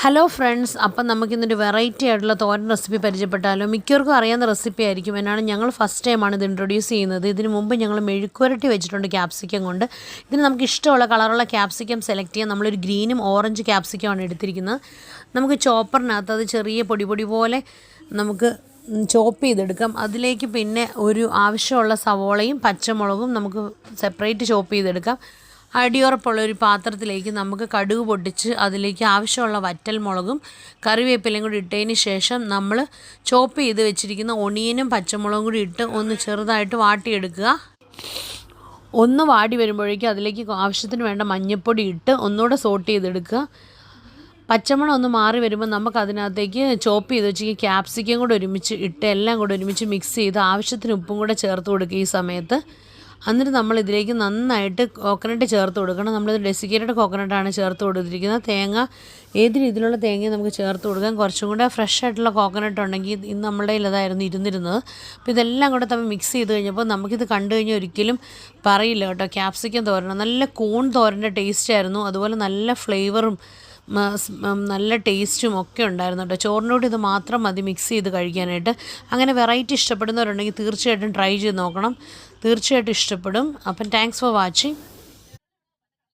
Hello friends, അപ്പം നമുക്കിന്നൊരു variety ആയിട്ടുള്ള തോരൻ റെസിപ്പി പരിചയപ്പെട്ടാലോ? മിക്കവർക്കും അറിയാവുന്ന റെസിപ്പി ആയിരിക്കും. എന്നാണ് ഞങ്ങൾ ഫസ്റ്റ് ടൈമാണ് ഇത് ഇൻട്രൊഡ്യൂസ് ചെയ്യുന്നത്. ഇതിന് മുമ്പ് ഞങ്ങൾ മെഴുക്കുവരട്ടി വെച്ചിട്ടുണ്ട് ക്യാപ്സിക്കം കൊണ്ട്. ഇതിന് നമുക്ക് ഇഷ്ടമുള്ള കളറുള്ള ക്യാപ്സിക്കം സെലക്ട് ചെയ്യാം. നമ്മളൊരു ഗ്രീനും ഓറഞ്ച് ക്യാപ്സിക്കമാണ് എടുത്തിരിക്കുന്നത്. നമുക്ക് ചോപ്പറിനകത്ത് അത് ചെറിയ പൊടി പൊടി പോലെ നമുക്ക് ചോപ്പ് ചെയ്തെടുക്കാം. അതിലേക്ക് പിന്നെ ഒരു ആവശ്യമുള്ള സവോളയും പച്ചമുളകും നമുക്ക് സെപ്പറേറ്റ് ചോപ്പ് ചെയ്തെടുക്കാം. അടിയുറപ്പുള്ളൊരു പാത്രത്തിലേക്ക് നമുക്ക് കടുക് പൊട്ടിച്ച് അതിലേക്ക് ആവശ്യമുള്ള വറ്റൽ മുളകും കറിവേപ്പിലയും കൂടി ഇട്ടതിന് ശേഷം നമ്മൾ ചോപ്പ് ചെയ്ത് വെച്ചിരിക്കുന്ന ഒണിയനും പച്ചമുളകും കൂടി ഇട്ട് ഒന്ന് ചെറുതായിട്ട് വാട്ടിയെടുക്കുക. ഒന്ന് വാടി വരുമ്പോഴേക്കും അതിലേക്ക് ആവശ്യത്തിന് വേണ്ട മഞ്ഞൾപ്പൊടി ഇട്ട് ഒന്നുകൂടെ സോട്ട് ചെയ്തെടുക്കുക. പച്ചമണം ഒന്ന് മാറി വരുമ്പോൾ നമുക്ക് അതിനകത്തേക്ക് ചോപ്പ് ചെയ്ത് വെച്ച് ക്യാപ്സിക്കം കൂടെ ഒരുമിച്ച് ഇട്ട് എല്ലാം കൂടെ ഒരുമിച്ച് മിക്സ് ചെയ്ത് ആവശ്യത്തിന് ഉപ്പും കൂടെ ചേർത്ത് കൊടുക്കുക ഈ സമയത്ത്. എന്നിട്ട് നമ്മളിതിലേക്ക് നന്നായിട്ട് കോക്കനട്ട് ചേർത്ത് കൊടുക്കണം. നമ്മളിത് ഡെസിക്കേറ്റഡ് കോക്കനട്ടാണ് ചേർത്ത് കൊടുത്തിരിക്കുന്നത്. തേങ്ങ ഏത് രീതിയിലുള്ള തേങ്ങയും നമുക്ക് ചേർത്ത് കൊടുക്കാം. കുറച്ചും കൂടെ ഫ്രഷ് ആയിട്ടുള്ള കോക്കനട്ട് ഉണ്ടെങ്കിൽ ഇന്ന് നമ്മളുടെ ഇതായിരുന്നു ഇരുന്നിരുന്നത്. അപ്പോൾ ഇതെല്ലാം കൂടെ തമ്മിൽ മിക്സ് ചെയ്ത് കഴിഞ്ഞപ്പോൾ നമുക്കിത് കണ്ടു കഴിഞ്ഞാൽ ഒരിക്കലും പറയില്ല കേട്ടോ, ക്യാപ്സിക്കം തോരൻ. നല്ല കൂൺ തോരൻ്റെ ടേസ്റ്റ് ആയിരുന്നു. അതുപോലെ നല്ല ഫ്ലേവറും നല്ല ടേസ്റ്റും ഒക്കെ ഉണ്ടായിരുന്നു കേട്ടോ. ചോറിനോട് ഇത് മാത്രം മതി മിക്സ് ചെയ്ത് കഴിക്കാനായിട്ട്. അങ്ങനെ വെറൈറ്റി ഇഷ്ടപ്പെടുന്നവരുണ്ടെങ്കിൽ തീർച്ചയായിട്ടും ട്രൈ ചെയ്ത് നോക്കണം. തീർച്ചയായിട്ടും ഇഷ്ടപ്പെടും. അപ്പം താങ്ക്സ് ഫോർ വാച്ചിങ്.